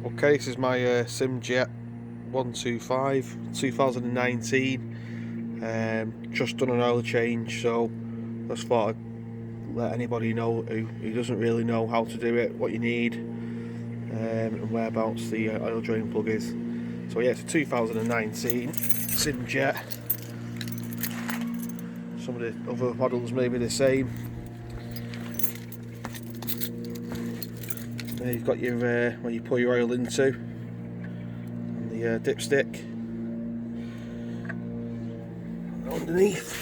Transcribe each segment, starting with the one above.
Okay, this is my Sym Jet14 2019. Just done an oil change, so just thought I'd let anybody know who doesn't really know how to do it, what you need, and whereabouts the oil drain plug is. So yeah, it's a 2019 Sym Jet. Some of the other models may be the same. There you've got your where you pour your oil into, and the dipstick underneath.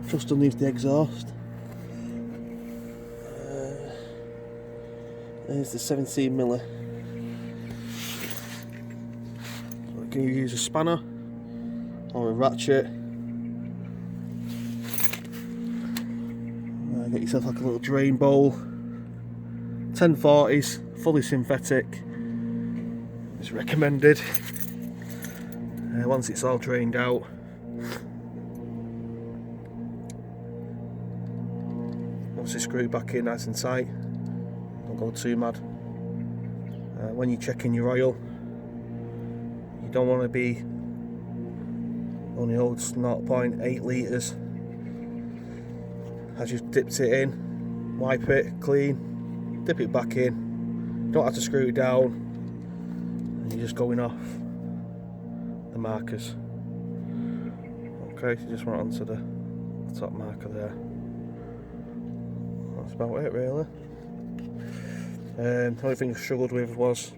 Just underneath the exhaust. There's the 17mm. So can you use a spanner or a ratchet? Get yourself like a little drain bowl. 1040s, fully synthetic. It's recommended. Once it's all drained out, once it's screwed back in nice and tight, don't go too mad. When you're checking your oil, you don't want to be only holds 0.8 litres. As you've dipped it in, wipe it clean, dip it back in. Don't have to screw it down, and you're just going off the markers. Okay, so just went onto the top marker there. That's about it really. The only thing I struggled with was I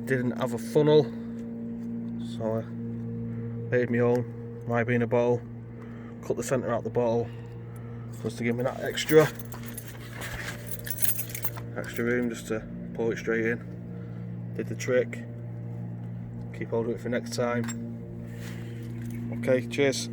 didn't have a funnel, so I made my own, my being a bottle, cut the centre out the bottle, just to give me that extra room just to pour it straight in. Did the trick. Keep hold of it for next time. Okay, cheers.